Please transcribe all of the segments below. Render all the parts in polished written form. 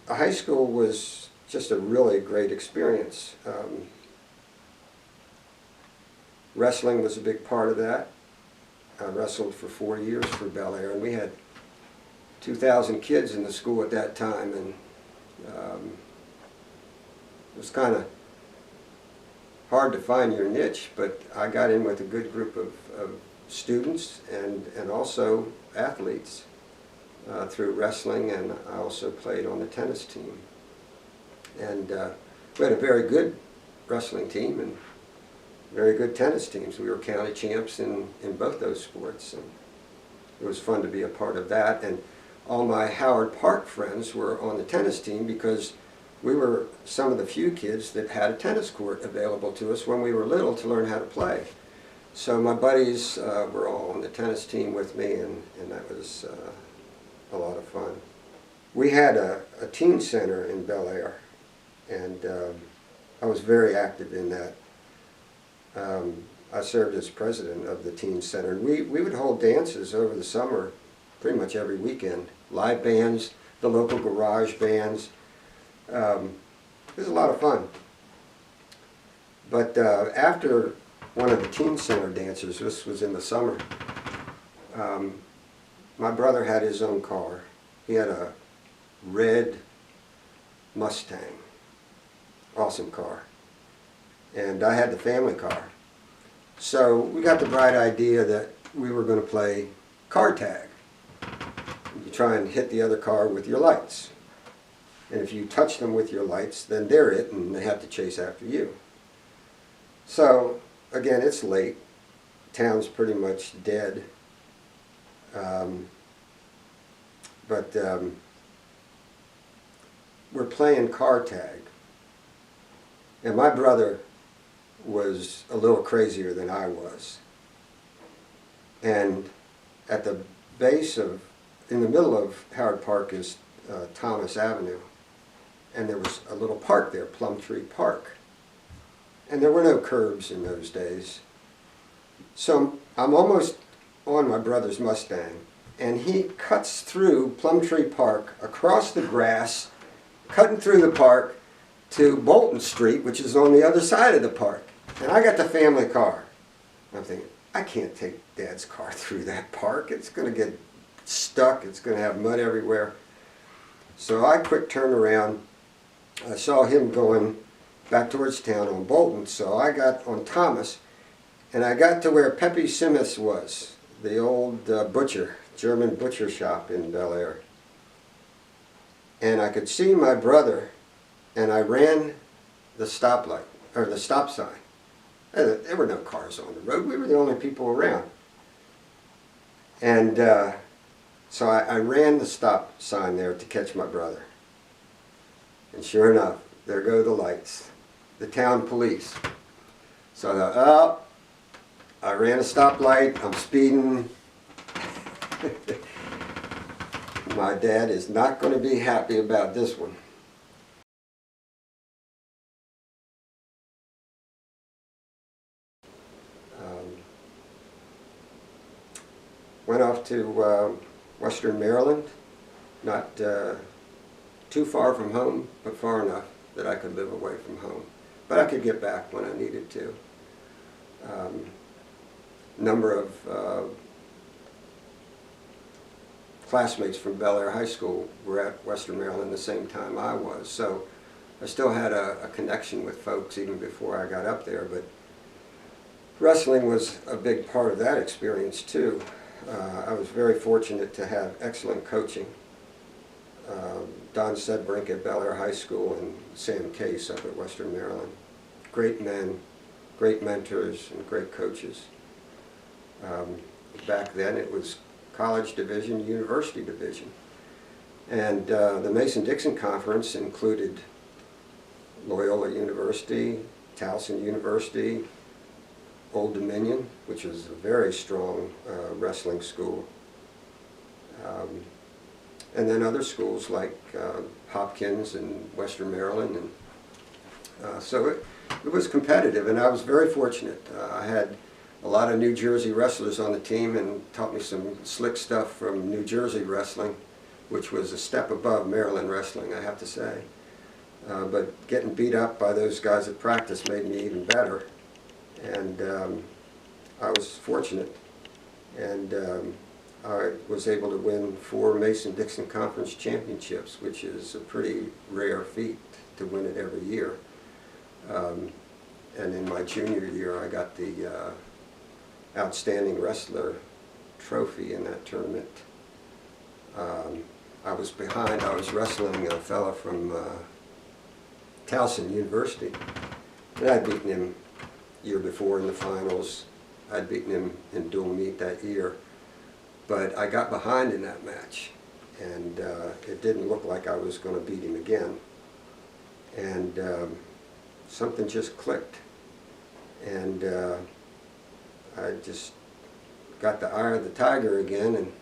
high school was just a really great experience. Wrestling was a big part of that. I wrestled for 4 years for Bel Air, and we had 2,000 kids in the school at that time, and it was kind of hard to find your niche, but I got in with a good group of students and also athletes through wrestling, and I also played on the tennis team. And we had a very good wrestling team and very good tennis teams. We were county champs in both those sports, and it was fun to be a part of that. And all my Howard Park friends were on the tennis team because we were some of the few kids that had a tennis court available to us when we were little to learn how to play. So my buddies were all on the tennis team with me, and that was a lot of fun. We had a teen center in Bel Air, and I was very active in that. I served as president of the teen center, and we would hold dances over the summer pretty much every weekend. Live bands, the local garage bands. It was a lot of fun. But after one of the teen center dances, this was in the summer, my brother had his own car. He had a red Mustang. Awesome car. And I had the family car. So we got the bright idea that we were going to play car tag. You try and hit the other car with your lights. And if you touch them with your lights, then they're it, and they have to chase after you. So, again, it's late. Town's pretty much dead. But we're playing car tag. And my brother was a little crazier than I was. And at the base of, in the middle of Howard Park is Thomas Avenue. And there was a little park there, Plumtree Park. And there were no curbs in those days. So I'm almost on my brother's Mustang, and he cuts through Plumtree Park, across the grass, cutting through the park to Bolton Street, which is on the other side of the park. And I got the family car. I'm thinking, I can't take Dad's car through that park. It's going to get stuck. It's going to have mud everywhere. So I quick turned around. I saw him going back towards town on Bolton, so I got on Thomas, and I got to where Pepe Simmons was, the old butcher, German butcher shop in Bel Air. And I could see my brother, and I ran the stoplight, or the stop sign. There were no cars on the road. We were the only people around. And so I ran the stop sign there to catch my brother. And sure enough, there go the lights. The town police. So I thought, oh, I ran a stoplight, I'm speeding. My dad is not going to be happy about this one. Went off to Western Maryland, not too far from home, but far enough that I could live away from home. But I could get back when I needed to. Number of classmates from Bel Air High School were at Western Maryland the same time I was, so I still had a connection with folks even before I got up there. But wrestling was a big part of that experience too. I was very fortunate to have excellent coaching. Don Sedbrink at Bel Air High School and Sam Case up at Western Maryland. Great men, great mentors, and great coaches. Back then it was college division, university division. And the Mason-Dixon Conference included Loyola University, Towson University, Old Dominion, which was a very strong wrestling school. And then other schools like Hopkins and Western Maryland. And so it was competitive, and I was very fortunate. I had a lot of New Jersey wrestlers on the team and taught me some slick stuff from New Jersey wrestling. which was a step above Maryland wrestling, I have to say. But getting beat up by those guys at practice made me even better. And I was fortunate, and I was able to win 4 Mason-Dixon Conference championships, which is a pretty rare feat to win it every year. And in my junior year, I got the Outstanding Wrestler trophy in that tournament. I was behind. I was wrestling a fella from Towson University, and I'd beaten him year before in the finals. I'd beaten him in dual meet that year, but I got behind in that match, and it didn't look like I was going to beat him again. And something just clicked, and I just got the eye of the tiger again and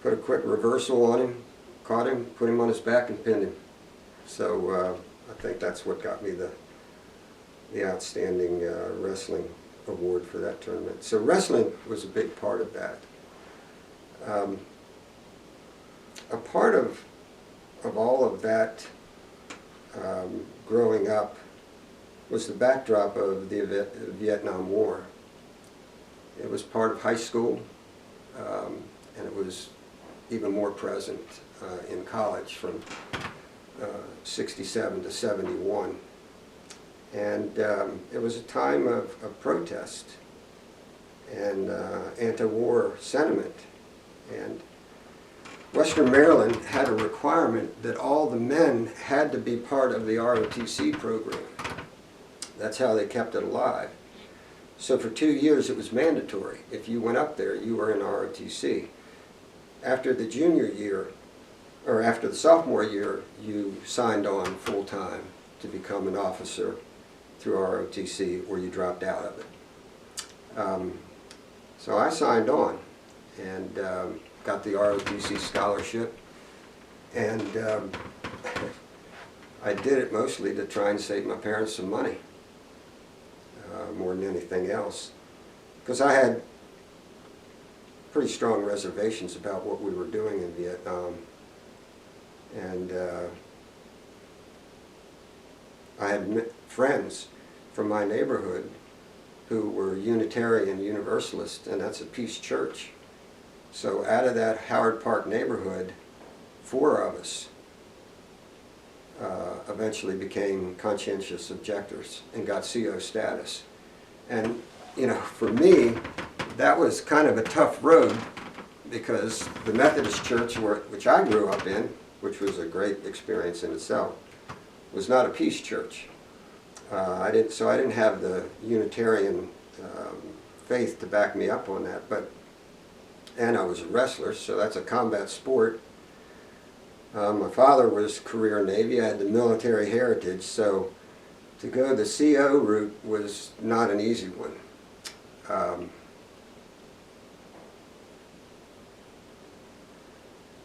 put a quick reversal on him, caught him, put him on his back, and pinned him. So I think that's what got me the Outstanding Wrestling Award for that tournament. So wrestling was a big part of that. A part of all of that growing up was the backdrop of the Vietnam War. It was part of high school, and it was even more present in college from 67 to 71. And it was a time of protest and anti-war sentiment. And Western Maryland had a requirement that all the men had to be part of the ROTC program. That's how they kept it alive. So for 2 years it was mandatory. If you went up there, you were in ROTC. After the junior year, or after the sophomore year, you signed on full-time to become an officer through ROTC, or you dropped out of it. So I signed on and got the ROTC scholarship, and I did it mostly to try and save my parents some money, more than anything else, because I had pretty strong reservations about what we were doing in Vietnam. And I had friends from my neighborhood who were Unitarian Universalists, and that's a peace church. So out of that Howard Park neighborhood, 4 of us eventually became conscientious objectors and got CO status. And you know, for me, that was kind of a tough road, because the Methodist church, which I grew up in, which was a great experience in itself, was not a peace church. I didn't have the Unitarian faith to back me up on that. And I was a wrestler, so that's a combat sport. My father was career Navy. I had the military heritage, so to go the CO route was not an easy one.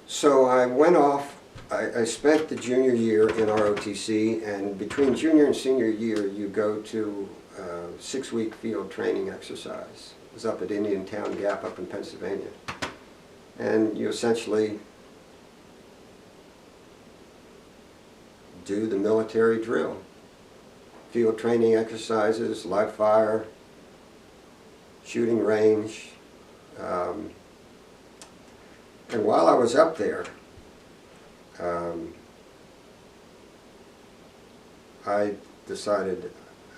So I went off. I spent the junior year in ROTC, and between junior and senior year you go to a 6-week field training exercise. It was up at Indiantown Gap up in Pennsylvania. And you essentially do the military drill. Field training exercises, live fire, shooting range. And while I was up there, I decided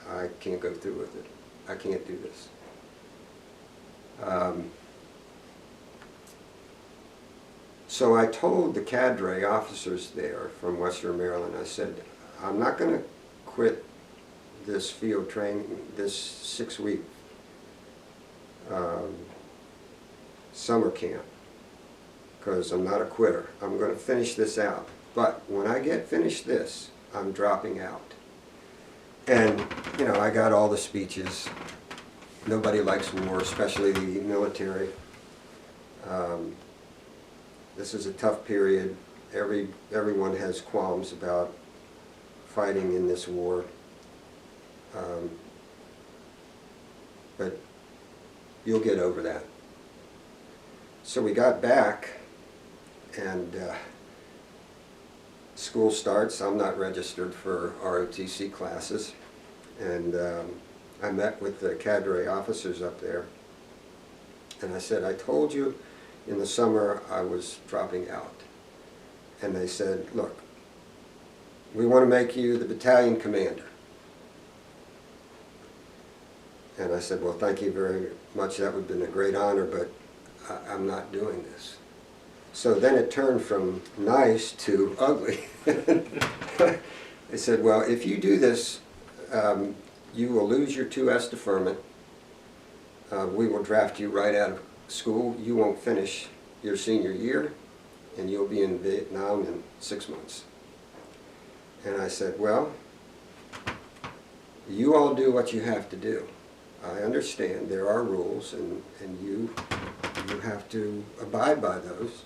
I can't go through with it. I can't do this. So I told the cadre officers there from Western Maryland, I said, I'm not going to quit this field training, this 6-week summer camp, because I'm not a quitter. I'm going to finish this out. But when I get finished this, I'm dropping out. And, you know, I got all the speeches. Nobody likes war, especially the military. This is a tough period. Everyone has qualms about fighting in this war. But you'll get over that. So we got back, And school starts. I'm not registered for ROTC classes. And I met with the cadre officers up there. And I said, I told you in the summer I was dropping out. And they said, look, we want to make you the battalion commander. And I said, well, thank you very much. That would have been a great honor, but I'm not doing this. So then it turned from nice to ugly. They said, well, if you do this, you will lose your 2S deferment. We will draft you right out of school. You won't finish your senior year, and you'll be in Vietnam in 6 months. And I said, well, you all do what you have to do. I understand there are rules, and you have to abide by those.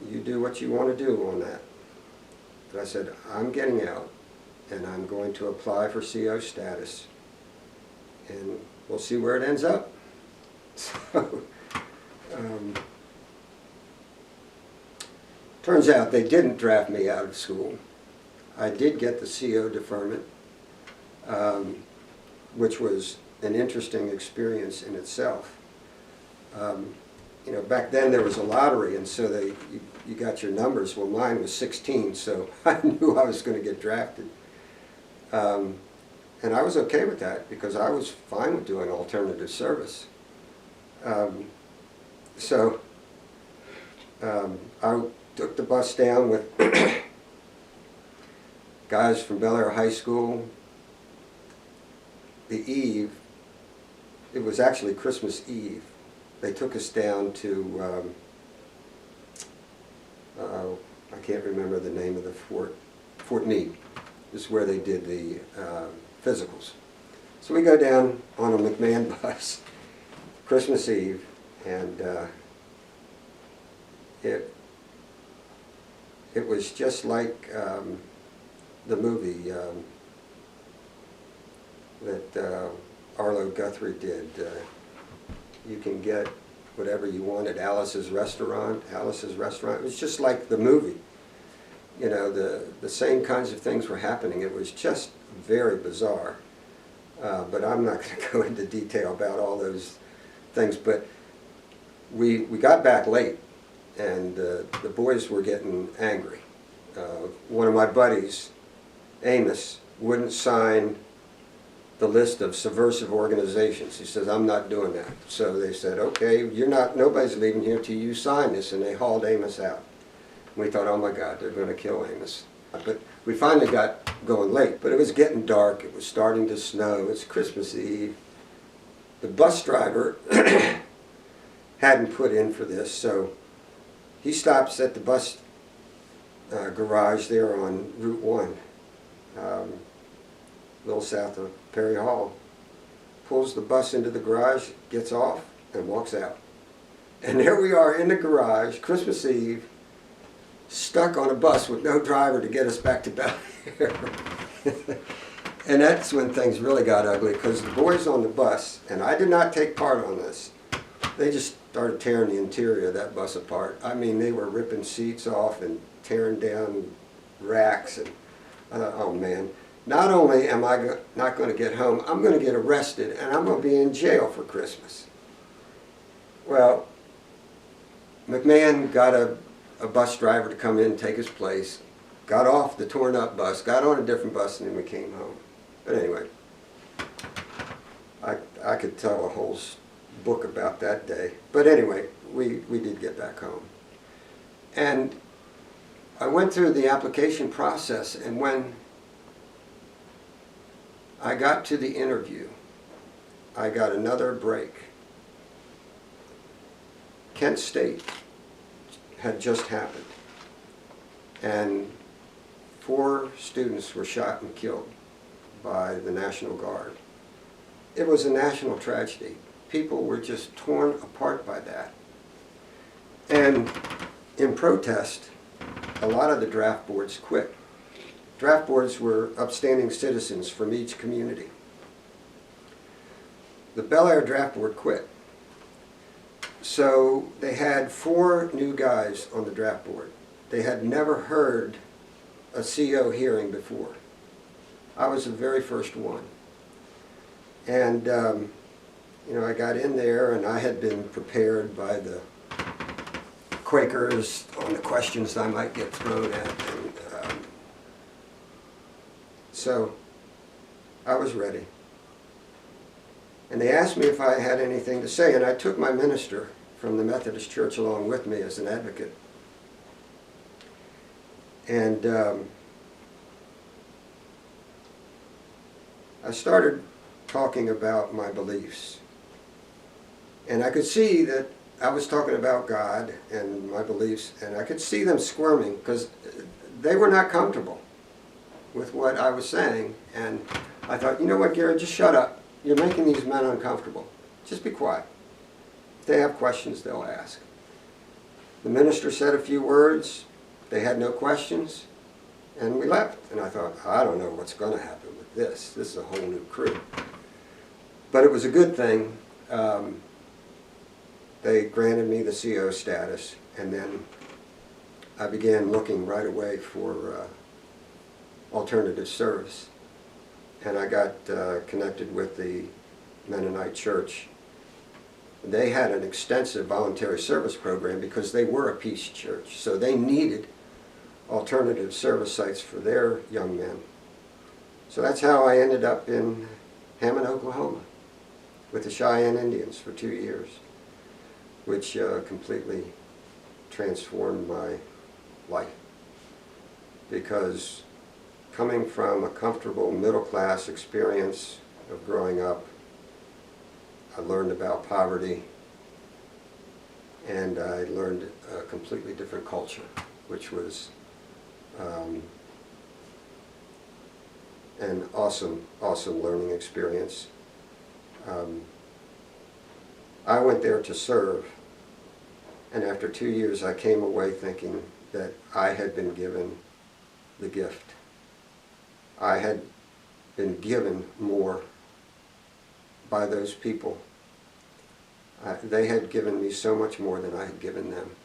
You do what you want to do on that. But I said, I'm getting out, and I'm going to apply for CO status, and we'll see where it ends up. So, turns out they didn't draft me out of school. I did get the CO deferment, which was an interesting experience in itself. You know, back then there was a lottery, and so you got your numbers. Well, mine was 16, so I knew I was going to get drafted. And I was okay with that because I was fine with doing alternative service. So I took the bus down with guys from Bel Air High School. The eve, it was actually Christmas Eve. They took us down to, I can't remember the name of the fort, Fort Meade. This is where they did the physicals. So we go down on a McMahon bus, Christmas Eve, and it was just like the movie that Arlo Guthrie did. You can get whatever you want at Alice's Restaurant. Alice's Restaurant. It was just like the movie. You know, the same kinds of things were happening. It was just very bizarre. But I'm not going to go into detail about all those things. But we got back late, and the boys were getting angry. One of my buddies, Amos, wouldn't sign the list of subversive organizations. He says, I'm not doing that. So they said, okay, nobody's leaving here till you sign this, and they hauled Amos out. We thought, oh my God, they're going to kill Amos. But we finally got going late, but it was getting dark, it was starting to snow, it's Christmas Eve. The bus driver hadn't put in for this, so he stops at the bus garage there on Route 1, a little south of Perry Hall, pulls the bus into the garage, gets off, and walks out. And there we are in the garage, Christmas Eve, stuck on a bus with no driver to get us back to Bel Air. And that's when things really got ugly, because the boys on the bus, and I did not take part on this, they just started tearing the interior of that bus apart. I mean, they were ripping seats off and tearing down racks, and I thought, oh man, not only am I not going to get home, I'm going to get arrested, and I'm going to be in jail for Christmas. Well, McMahon got a bus driver to come in and take his place, got off the torn up bus, got on a different bus, and then we came home. But anyway, I could tell a whole book about that day. But anyway, we did get back home. And I went through the application process, and when I got to the interview, I got another break. Kent State had just happened, and 4 students were shot and killed by the National Guard. It was a national tragedy. People were just torn apart by that. And in protest, a lot of the draft boards quit. Draft boards were upstanding citizens from each community. The Bel Air draft board quit. So they had 4 new guys on the draft board. They had never heard a CO hearing before. I was the very first one. And, you know, I got in there and I had been prepared by the Quakers on the questions I might get thrown at. And, so I was ready. And they asked me if I had anything to say, and I took my minister from the Methodist Church along with me as an advocate. And I started talking about my beliefs. And I could see that I was talking about God and my beliefs, and I could see them squirming because they were not comfortable with what I was saying. And I thought, you know what, Gary, just shut up. You're making these men uncomfortable. Just be quiet. If they have questions, they'll ask. The minister said a few words. They had no questions, and we left. And I thought, I don't know what's going to happen with this. This is a whole new crew. But it was a good thing. They granted me the CO status, and then I began looking right away for alternative service. And I got connected with the Mennonite Church. They had an extensive voluntary service program because they were a peace church. So they needed alternative service sites for their young men. So that's how I ended up in Hammond, Oklahoma, with the Cheyenne Indians for 2 years, which completely transformed my life. Because coming from a comfortable middle-class experience of growing up, I learned about poverty, and I learned a completely different culture, which was an awesome, awesome learning experience. I went there to serve, and after 2 years I came away thinking that I had been given the gift. I had been given more by those people. They had given me so much more than I had given them.